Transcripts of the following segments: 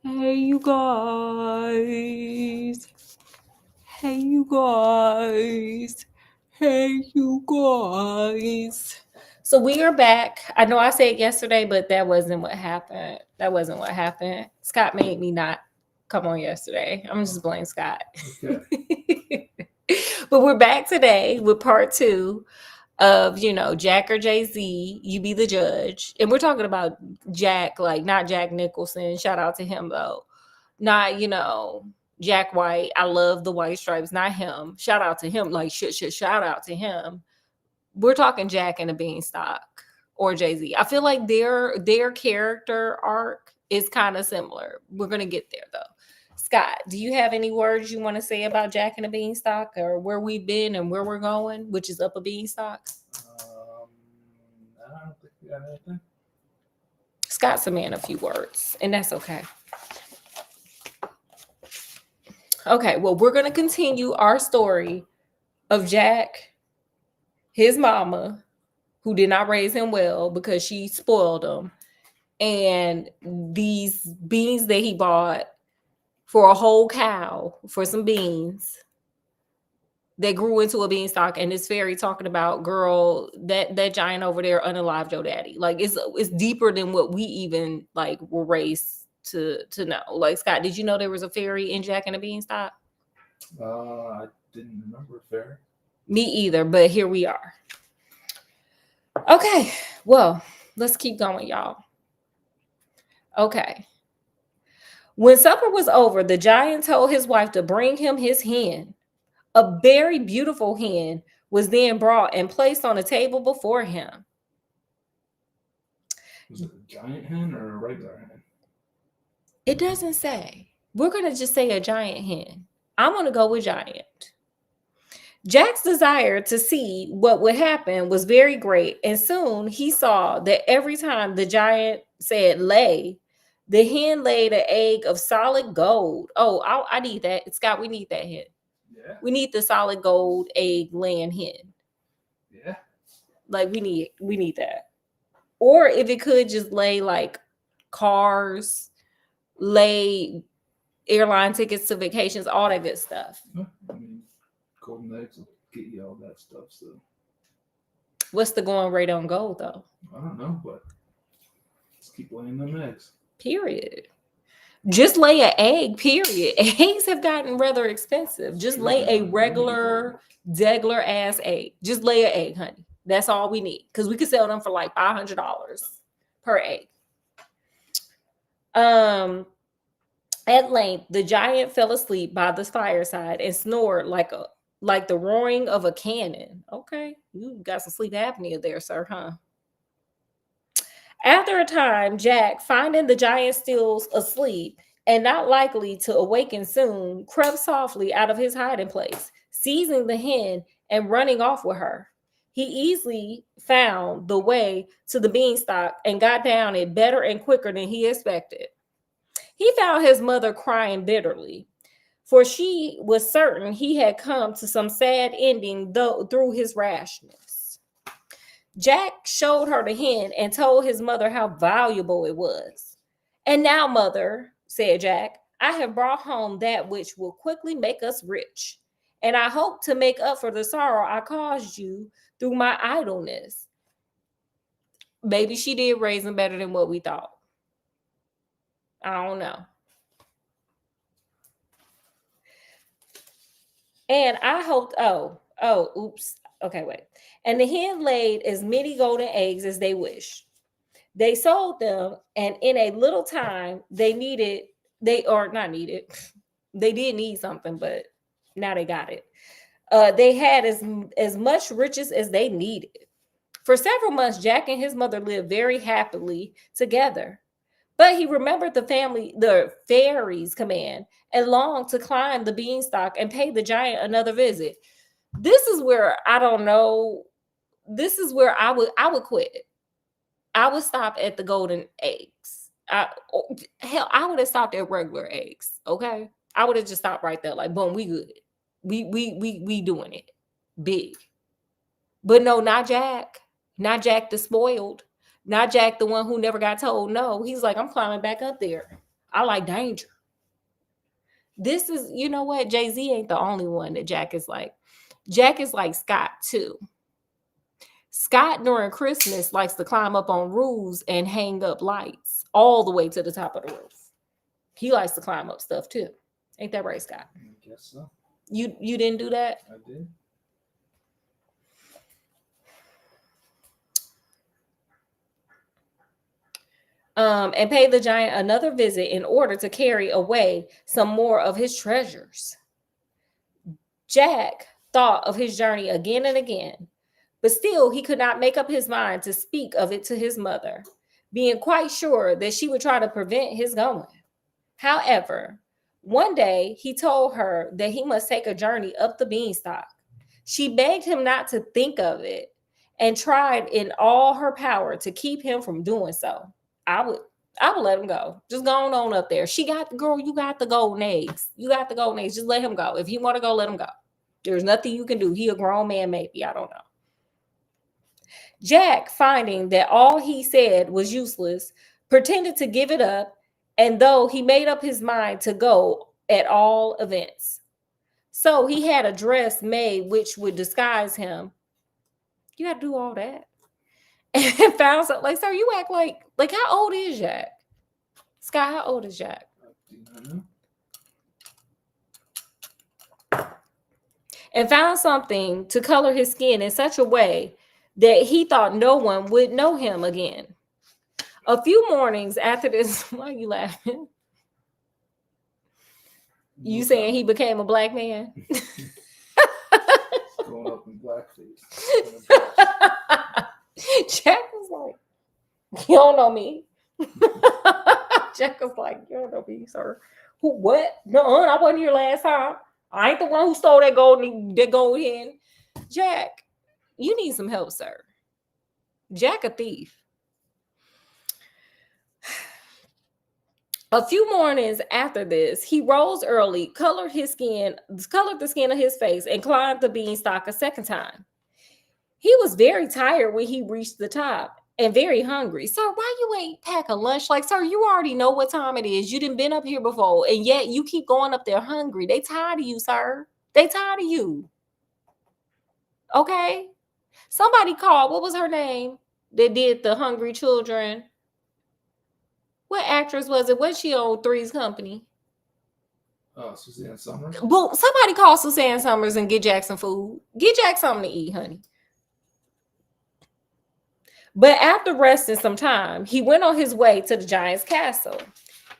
Hey, you guys. Hey, you guys. Hey, you guys. So we are back. I know I said yesterday, but that wasn't what happened. That wasn't what happened. Scott made me not come on yesterday. I'm just blaming Scott. Okay. But we're back today with part two of Jack or Jay-Z, you be the judge. And we're talking about Jack, like not Jack Nicholson. Shout out to him though. Not Jack White. I love the White Stripes. Not him. Shout out to him. Like shout out to him. We're talking Jack and the Beanstalk or Jay-Z. I feel like their character arc is kind of similar. We're gonna get there though. Scott, do you have any words you want to say about Jack and the Beanstalk or where we've been and where we're going, which is up a beanstalk? Um, I don't think we got anything. Scott's a man of few words, and that's okay. Okay, well, we're going to continue our story of Jack, his mama, who did not raise him well because she spoiled him, and these beans that he bought for a whole cow for some beans that grew into a beanstalk. And this fairy talking about, girl, that giant over there unalived your daddy. Like it's deeper than what we even like were raised to know. Like, Scott, did you know there was a fairy in Jack and the Beanstalk? I didn't remember fair. Me either, but here we are. Okay, well, let's keep going, y'all. Okay. When supper was over, the giant told his wife to bring him his hen. A very beautiful hen was then brought and placed on a table before him. Was it a giant hen or a regular hen? It doesn't say. We're going to just say a giant hen. I'm going to go with giant. Jack's desire to see what would happen was very great, and soon he saw that every time the giant said lay, the hen laid an egg of solid gold. Oh, I need that. Scott, we need that hen. Yeah. We need the solid gold egg laying hen. Yeah. Like we need that. Or if it could just lay like cars, lay airline tickets to vacations, all that good stuff. I mean, golden eggs will get you all that stuff. So What's the going rate on gold though? I don't know, but let's keep laying them eggs. Period. Just lay an egg, period. Eggs have gotten rather expensive. Just lay a regular, degular ass egg. Just lay an egg, honey. That's all we need. Because we could sell them for like $500 per egg. At length, the giant fell asleep by the fireside and snored like the roaring of a cannon. Okay, you got some sleep apnea there, sir, huh? After a time, Jack, finding the giant still asleep and not likely to awaken soon, crept softly out of his hiding place, seizing the hen and running off with her. He easily found the way to the beanstalk and got down it better and quicker than he expected. He found his mother crying bitterly, for she was certain he had come to some sad ending through his rashness. Jack showed her the hen and told his mother how valuable it was. And now, mother, said Jack, I have brought home that which will quickly make us rich. And I hope to make up for the sorrow I caused you through my idleness. Maybe she did raise him better than what we thought. I don't know. And I hoped, oops. Okay, wait. And the hen laid as many golden eggs as they wished. They sold them, and in a little time, they did need something, but now they got it. They had as much riches as they needed. For several months, Jack and his mother lived very happily together. But he remembered the fairy's command, and longed to climb the beanstalk and pay the giant another visit. This is where I don't know. This is where I would quit. I would stop at the golden eggs. I would have stopped at regular eggs. Okay, I would have just stopped right there. Like, boom, we good. We doing it big. But no, not Jack. Not Jack the spoiled. Not Jack the one who never got told no. He's like, I'm climbing back up there. I like danger. This is, you know what? Jay-Z ain't the only one that Jack is like. Jack is like Scott too. Scott during Christmas likes to climb up on roofs and hang up lights all the way to the top of the roof. He likes to climb up stuff too. Ain't that right, Scott? I guess so. You didn't do that? I did. And pay the giant another visit in order to carry away some more of his treasures. Jack thought of his journey again and again, but still he could not make up his mind to speak of it to his mother, being quite sure that she would try to prevent his going. However, one day he told her that he must take a journey up the Beanstalk. She begged him not to think of it and tried in all her power to keep him from doing so. I would let him go. Just go on up there. She got the girl, you got the golden eggs. You got the golden eggs. Just let him go. If he want to go, let him go. There's nothing you can do. He a grown man, maybe. I don't know. Jack, finding that all he said was useless, pretended to give it up, and though he made up his mind to go at all events. So he had a dress made which would disguise him. You had to do all that. And found something like, sir, you act like how old is Jack? Scott, how old is Jack? And found something to color his skin in such a way that he thought no one would know him again. A few mornings after this, why are you laughing? You saying he became a black man? Going up in blackface. Jack was like, you don't know me. Jack was like, you don't know me, sir. Who? What? No, I wasn't here last time. I ain't the one who stole that gold hen. Jack, you need some help, sir. Jack a thief. A few mornings after this, he rose early, colored the skin of his face, and climbed the Beanstalk a second time. He was very tired when he reached the top and very hungry. Sir, why you ain't pack a lunch? Like, sir, you already know what time it is. You done been up here before, and yet you keep going up there hungry. They tired of you, sir. They tired of you. Okay? Somebody called, what was her name? That did the Hungry Children. What actress was it? Was she on Three's Company? Suzanne Summers. Well, somebody call Suzanne Summers and get Jack some food. Get Jack something to eat, honey. But after resting some time, he went on his way to the giant's castle.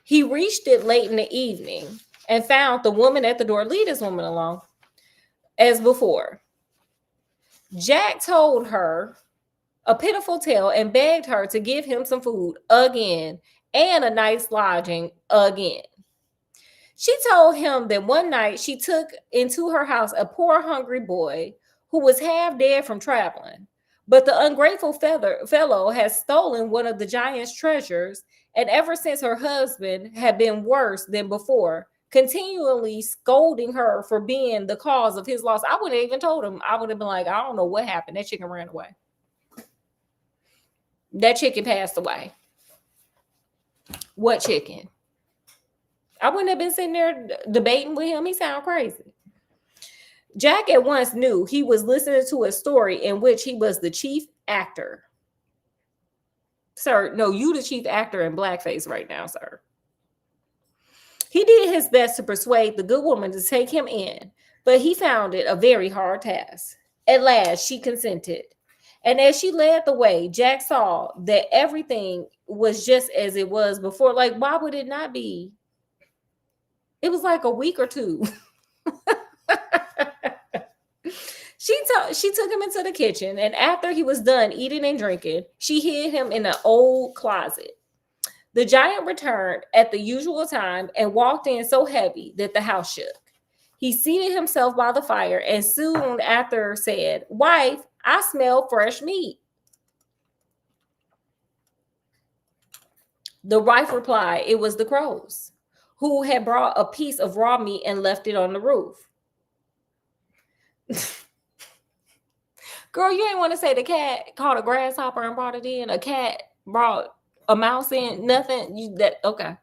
He reached it late in the evening and found the woman at the door. Lead this woman along as before. Jack told her a pitiful tale and begged her to give him some food again and a nice lodging again. She told him that one night she took into her house a poor hungry boy who was half dead from traveling. But the ungrateful fellow had stolen one of the giant's treasures, and ever since her husband had been worse than before, continually scolding her for being the cause of his loss. I wouldn't have even told him. I would have been like, I don't know what happened. That chicken ran away. That chicken passed away. What chicken? I wouldn't have been sitting there debating with him. He sounded crazy. Jack at once knew he was listening to a story in which he was the chief actor. Sir, no, you the chief actor in blackface right now, sir. He did his best to persuade the good woman to take him in, but he found it a very hard task. At last, she consented. And as she led the way, Jack saw that everything was just as it was before. Like, why would it not be? It was like a week or two. She took him into the kitchen, and after he was done eating and drinking, she hid him in an old closet. The giant returned at the usual time and walked in so heavy that the house shook. He seated himself by the fire and soon after said, "Wife, I smell fresh meat." The wife replied, it was the crows, who had brought a piece of raw meat and left it on the roof. Girl, you ain't want to say the cat caught a grasshopper and brought it in. A cat brought a mouse in. Nothing. Okay.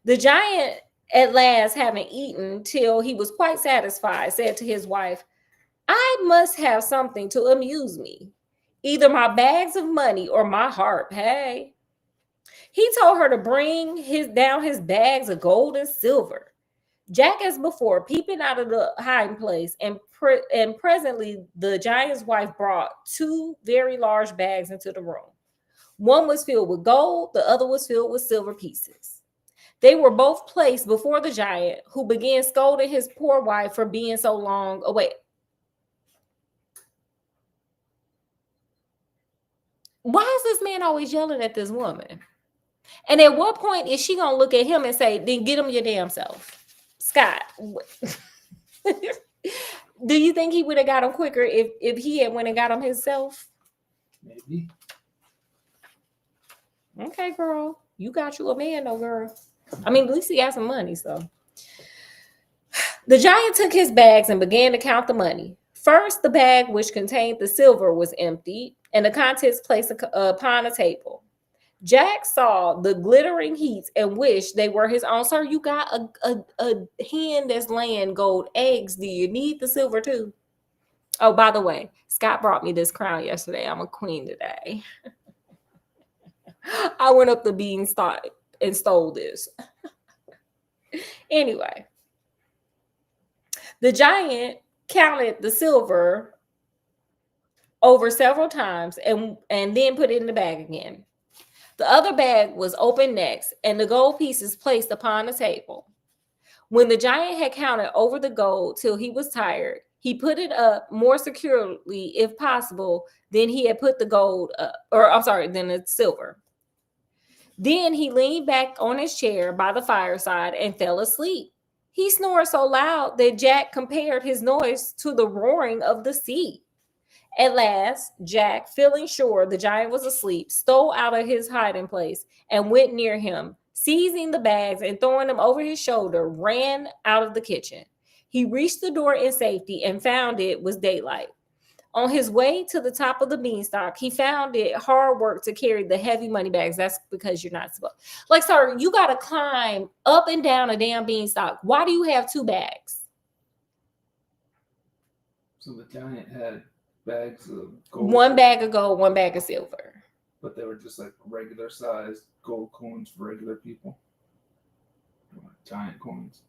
The giant, at last, having eaten till he was quite satisfied, said to his wife, I must have something to amuse me, either my bags of money or my harp. Hey. He told her to bring his bags of gold and silver. Jack, as before, peeping out of the hiding place, and presently the giant's wife brought two very large bags into the room. One was filled with gold, the other was filled with silver pieces. They were both placed before the giant, who began scolding his poor wife for being so long away. Why is this man always yelling at this woman? And at what point is she gonna look at him and say, then get him your damn self? Scott, do you think he would have got him quicker if he had went and got him himself? Maybe. Okay, girl. You got you a man though, girl. I mean, at least he got some money, so. The giant took his bags and began to count the money. First, the bag which contained the silver was emptied, and the contents placed upon a table. Jack saw the glittering heaps and wished they were his own. Sir, you got a hen that's laying gold eggs. Do you need the silver too? Oh, by the way, Scott brought me this crown yesterday. I'm a queen today. I went up the Beanstalk and stole this. Anyway, the giant counted the silver over several times and then put it in the bag again. The other bag was opened next, and the gold pieces placed upon the table. When the giant had counted over the gold till he was tired, he put it up more securely, if possible, than he had put the gold up, than the silver. Then he leaned back on his chair by the fireside and fell asleep. He snored so loud that Jack compared his noise to the roaring of the sea. At last, Jack, feeling sure the giant was asleep, stole out of his hiding place and went near him. Seizing the bags and throwing them over his shoulder, ran out of the kitchen. He reached the door in safety and found it was daylight. On his way to the top of the beanstalk, he found it hard work to carry the heavy money bags. That's because you're not supposed. Like, sir, you got to climb up and down a damn beanstalk. Why do you have two bags? So the giant had bags of gold. One bag of gold, one bag of silver. But they were just like regular sized gold coins for regular people. Giant coins.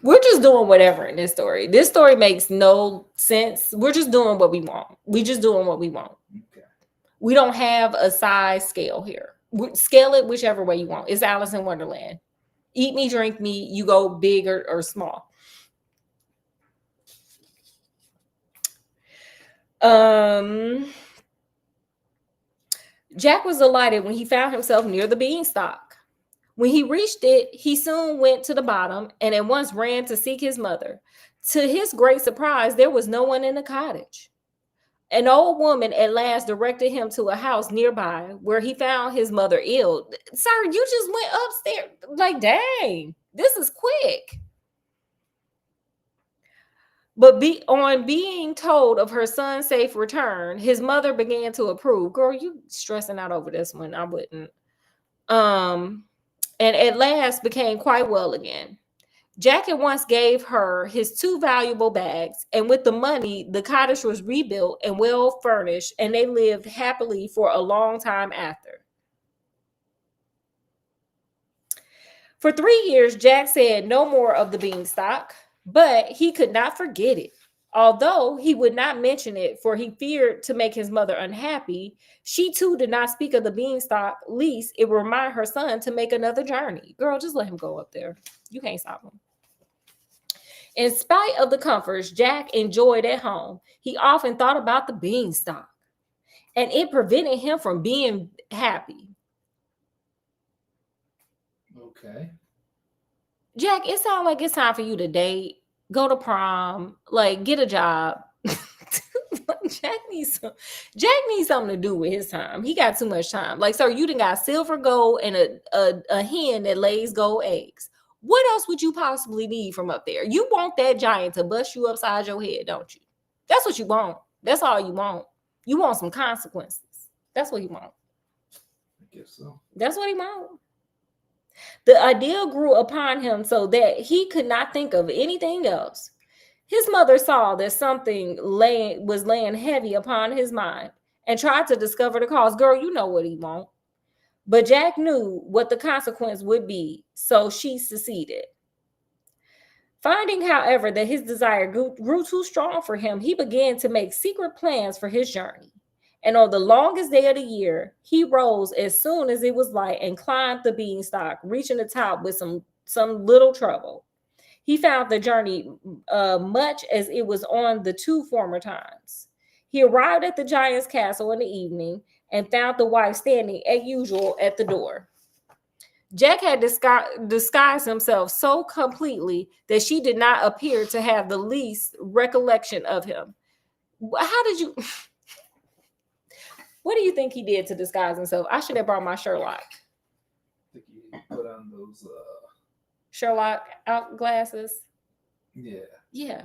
We're just doing whatever in this story. This story makes no sense. We're just doing what we want. We're just doing what we want. Okay. We don't have a size scale here. Scale it whichever way you want. It's Alice in Wonderland. Eat me, drink me. You go big or small. Jack was delighted when he found himself near the beanstalk. When he reached it, he soon went to the bottom and at once ran to seek his mother. To his great surprise, there was no one in the cottage. An old woman at last directed him to a house nearby where he found his mother ill. Sir, you just went upstairs. Like, dang, this is quick. But on being told of her son's safe return, his mother began to approve. Girl, you stressing out over this one. I wouldn't. And at last became quite well again. Jack at once gave her his two valuable bags, and with the money, the cottage was rebuilt and well furnished, and they lived happily for a long time after. For 3 years, Jack said no more of the beanstalk, but he could not forget it. Although he would not mention it, for he feared to make his mother unhappy, she too did not speak of the beanstalk, lest it would remind her son to make another journey. Girl, just let him go up there. You can't stop him. In spite of the comforts Jack enjoyed at home, he often thought about the beanstalk, and it prevented him from being happy. Okay. Jack, it sounds like it's time for you to date, go to prom, like get a job. Jack needs something to do with his time. He got too much time. Like, sir, you done got silver, gold, and a hen that lays gold eggs. What else would you possibly need from up there? You want that giant to bust you upside your head, don't you? That's what you want. That's all you want. You want some consequences. That's what you want. I guess so. That's what he want. The idea grew upon him so that he could not think of anything else. His mother saw that something was laying heavy upon his mind and tried to discover the cause. Girl, you know what he wants. But Jack knew what the consequence would be, so she seceded. Finding, however, that his desire grew too strong for him, he began to make secret plans for his journey. And on the longest day of the year, he rose as soon as it was light and climbed the beanstalk, reaching the top with some little trouble. He found the journey much as it was on the two former times. He arrived at the giant's castle in the evening and found the wife standing as usual at the door. Jack had disguised himself so completely that she did not appear to have the least recollection of him. How did you... What do you think he did to disguise himself? I should have brought my Sherlock. I think he put on those Sherlock out glasses. Yeah. Yeah.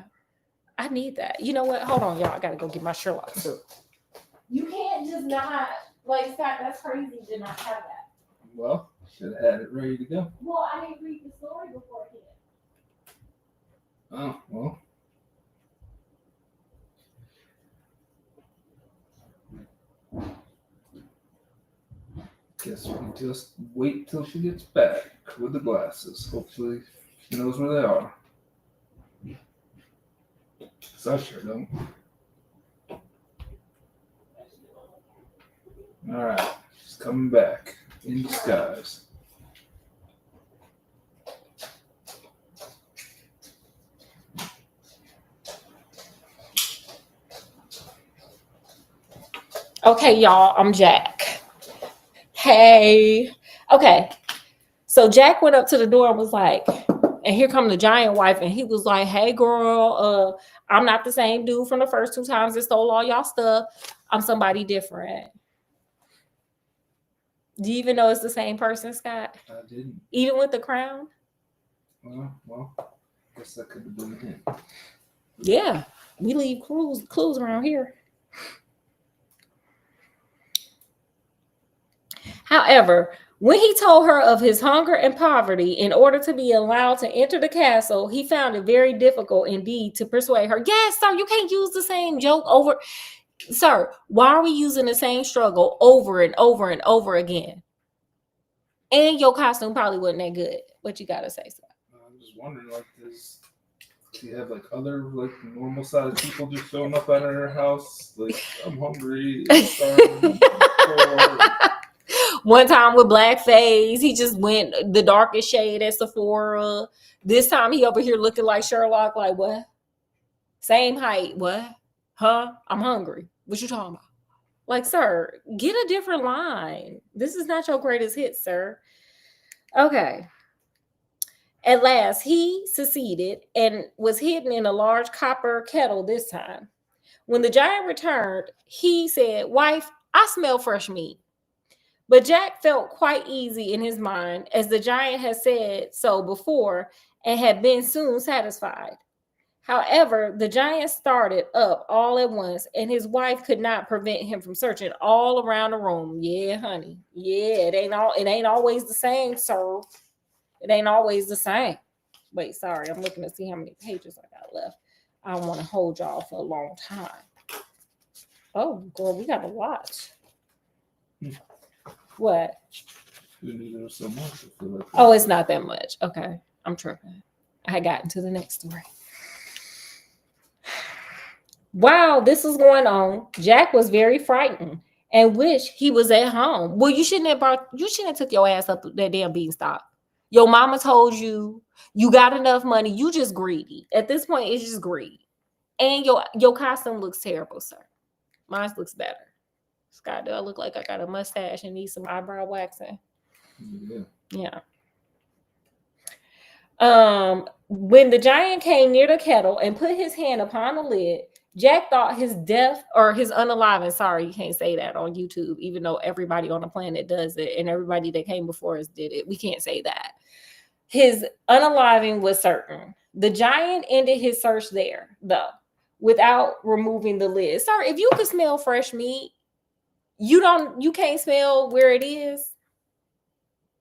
I need that. You know what? Hold on, y'all. I gotta go get my Sherlock too. You can't just not, like, Scott, that's crazy to not have that. Well, should have had it ready to go. Well, I didn't read the story beforehand. Oh, well. Guess we can just wait till she gets back with the glasses. Hopefully she knows where they are. 'Cause I sure don't. Alright, she's coming back in disguise. Okay, y'all, I'm Jack. Hey. Okay. So Jack went up to the door and was like, and here come the giant wife, and he was like, hey girl, I'm not the same dude from the first two times that stole all y'all stuff. I'm somebody different. Do you even know it's the same person, Scott? I didn't. Even with the crown? Well, guess that could have been him. Yeah. We leave clues around here. However, when he told her of his hunger and poverty in order to be allowed to enter the castle, he found it very difficult indeed to persuade her. Yes, sir, you can't use the same joke over. Sir, why are we using the same struggle over and over and over again? And your costume probably wasn't that good. What you gotta say, sir? I'm just wondering, like, do you have like other like normal sized people just showing up at her house? Like, I'm hungry. I'm starving, I'm poor. One time with blackface, he just went the darkest shade at Sephora. This time he over here looking like Sherlock, like what? Same height, what? Huh? I'm hungry. What you talking about? Like, sir, get a different line. This is not your greatest hit, sir. Okay. At last, he succeeded and was hidden in a large copper kettle this time. When the giant returned, he said, wife, I smell fresh meat. But Jack felt quite easy in his mind, as the giant had said so before and had been soon satisfied. However, the giant started up all at once, and his wife could not prevent him from searching all around the room. Yeah, honey. Yeah, it ain't always the same, sir. It ain't always the same. Wait, sorry, I'm looking to see how many pages I got left. I don't want to hold y'all for a long time. Oh, girl, we got a lot. What? So much, oh, it's not that much. Okay, I'm tripping. I had gotten to the next story. While this was going on, Jack was very frightened and wished he was at home. Well, you shouldn't have took your ass up that damn beanstalk. Your mama told you you got enough money. You just greedy. At this point, it's just greed. And your costume looks terrible, sir. Mine looks better. Scott, do I look like I got a mustache and need some eyebrow waxing? Yeah. When the giant came near the kettle and put his hand upon the lid, Jack thought his death or his unaliving. Sorry, you can't say that on YouTube, even though everybody on the planet does it and everybody that came before us did it. We can't say that. His unaliving was certain. The giant ended his search there, though, without removing the lid. Sir, if you could smell fresh meat, you can't smell where it is.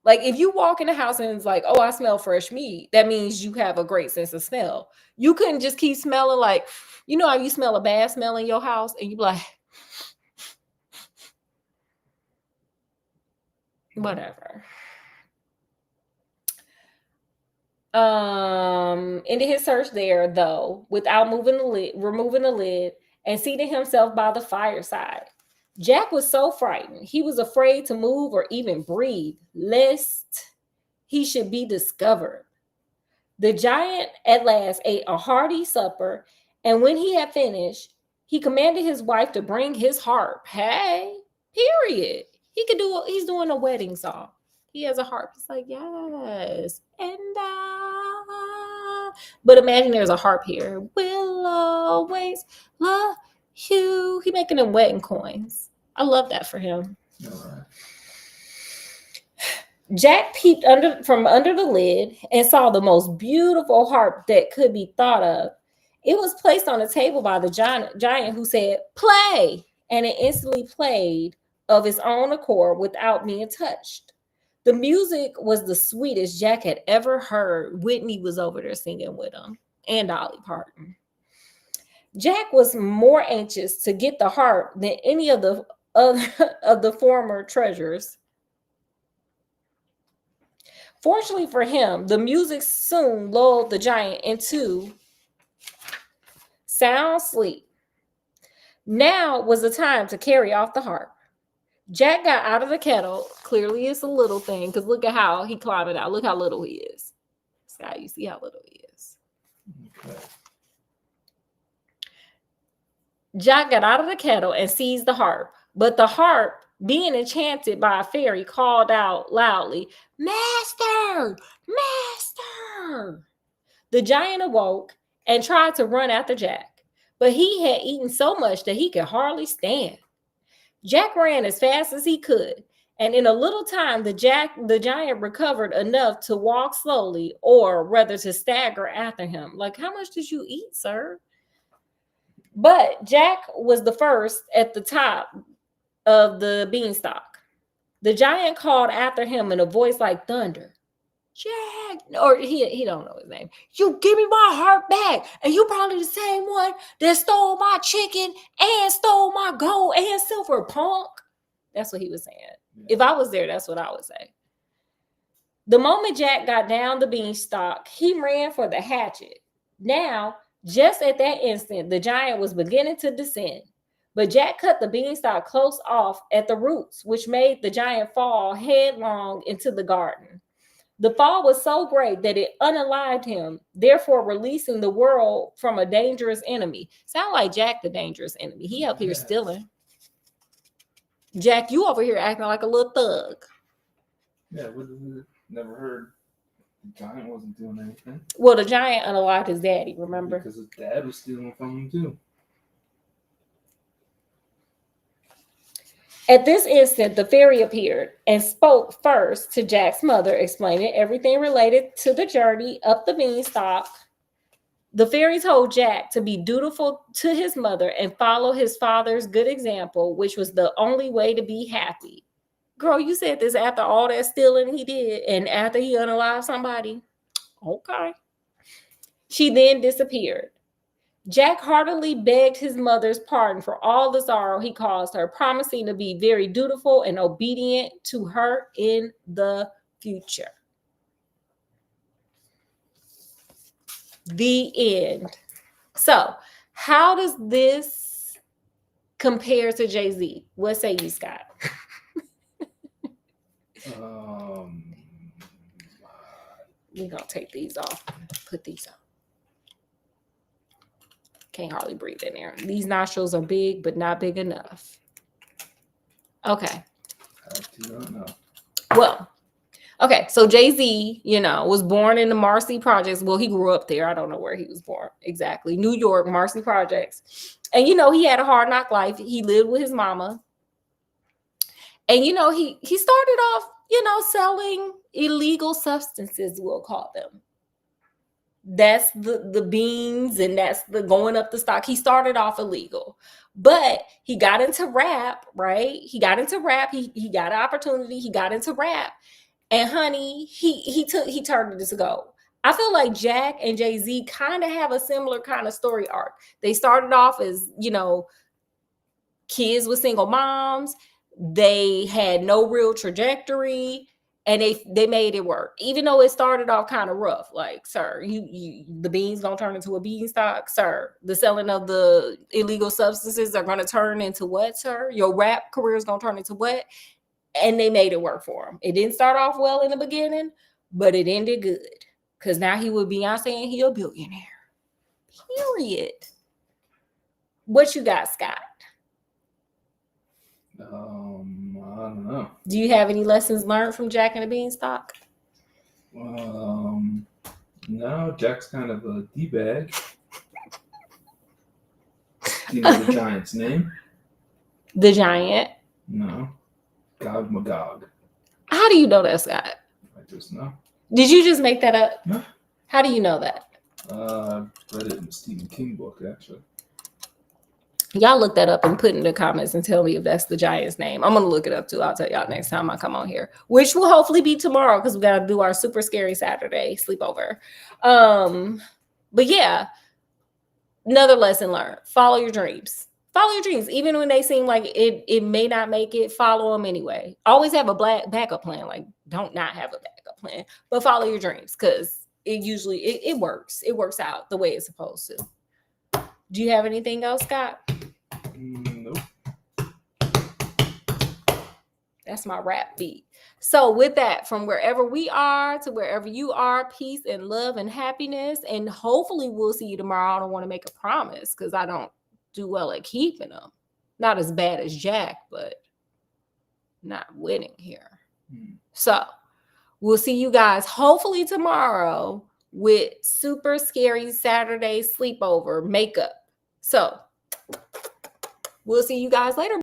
Like if you walk in the house and it's like, oh, I smell fresh meat, that means you have a great sense of smell. You couldn't just keep smelling like, you know how you smell a bad smell in your house and you be like, whatever. Ended his search there though, without removing the lid, and seated himself by the fireside. Jack was so frightened, he was afraid to move or even breathe, lest he should be discovered. The giant at last ate a hearty supper, and when he had finished, he commanded his wife to bring his harp. Hey, period. He's doing a wedding song. He has a harp. It's like, yes. But imagine there's a harp here. Will always love you. He making them wedding coins. I love that for him. All right. Jack peeped from under the lid and saw the most beautiful harp that could be thought of. It was placed on a table by the giant who said, "Play!" And it instantly played of its own accord without being touched. The music was the sweetest Jack had ever heard. Whitney was over there singing with him, and Dolly Parton. Jack was more anxious to get the harp than any of the former treasures. Fortunately for him, the music soon lulled the giant into sound sleep. Now was the time to carry off the harp. Jack got out of the kettle. Clearly, it's a little thing because look at how he climbed it out. Look how little he is. Sky, you see how little he is. Okay. Jack got out of the kettle and seized the harp, but the harp, being enchanted by a fairy, called out loudly, "Master! Master!" The giant awoke and tried to run after Jack, but he had eaten so much that he could hardly stand. Jack ran as fast as he could, and in a little time the giant recovered enough to walk slowly, or rather to stagger after him. Like, how much did you eat, sir? But Jack was the first at the top of the beanstalk. The giant called after him in a voice like thunder, "Jack," or he don't know his name. "You give me my heart back, and you probably the same one that stole my chicken and stole my gold and silver, punk." That's what he was saying. Yeah. If I was there, that's what I would say. The moment Jack got down the beanstalk, he ran for the hatchet. Now, just at that instant, the giant was beginning to descend. But Jack cut the beanstalk close off at the roots, which made the giant fall headlong into the garden. The fall was so great that it unalived him, therefore releasing the world from a dangerous enemy. Sound like Jack the dangerous enemy. He up here stealing. Jack, you over here acting like a little thug. Yeah, never heard the giant wasn't doing anything. Well, the giant unalived his daddy, remember? Because his dad was stealing from him too. At this instant, the fairy appeared and spoke first to Jack's mother, explaining everything related to the journey up the beanstalk. The fairy told Jack to be dutiful to his mother and follow his father's good example, which was the only way to be happy. Girl, you said this after all that stealing he did and after he unalived somebody? Okay. She then disappeared. Jack heartily begged his mother's pardon for all the sorrow he caused her, promising to be very dutiful and obedient to her in the future. The end. So, how does this compare to Jay-Z? What say you, Scott? We're going to take these off. Put these on. Can't hardly breathe in there. These nostrils are big, but not big enough. Okay. I do not know. Well, okay. So Jay-Z, was born in the Marcy Projects. Well, he grew up there. I don't know where he was born exactly. New York, Marcy Projects. And, he had a hard knock life. He lived with his mama. And, he started off, selling illegal substances, we'll call them. That's the beans and that's the going up the stock. He started off illegal, but he got into rap, right? He got into rap. He got an opportunity. He got into rap. And honey, he turned it to gold. I feel like Jack and Jay-Z kind of have a similar kind of story arc. They started off as, kids with single moms. They had no real trajectory, and they made it work. Even though it started off kind of rough. Like, sir, the beans gonna turn into a beanstalk, sir. The selling of the illegal substances are gonna turn into what, sir? Your rap career is gonna turn into what? And they made it work for him. It didn't start off well in the beginning, but it ended good. Because now he with Beyonce and he a billionaire. Period. What you got, Scott? I don't know. Do you have any lessons learned from Jack and the Beanstalk? No, Jack's kind of a D-bag. Do you know the giant's name? The giant? No. Gog Magog. How do you know that, Scott? I just know. Did you just make that up? No. How do you know that? I read it in a Stephen King book, actually. Y'all look that up and put in the comments and tell me if that's the giant's name. I'm going to look it up too. I'll tell y'all next time I come on here, which will hopefully be tomorrow because we got to do our super scary Saturday sleepover. But yeah, another lesson learned. Follow your dreams. Follow your dreams. Even when they seem like it may not make it, follow them anyway. Always have a backup plan. Like, don't not have a backup plan, but follow your dreams because it usually, it works. It works out the way it's supposed to. Do you have anything else, Scott? Nope. That's my rap beat. So with that, from wherever we are to wherever you are, peace and love and happiness. And hopefully we'll see you tomorrow. I don't want to make a promise because I don't do well at keeping them. Not as bad as Jack, but not winning here. So we'll see you guys hopefully tomorrow with super scary Saturday sleepover makeup. So we'll see you guys later.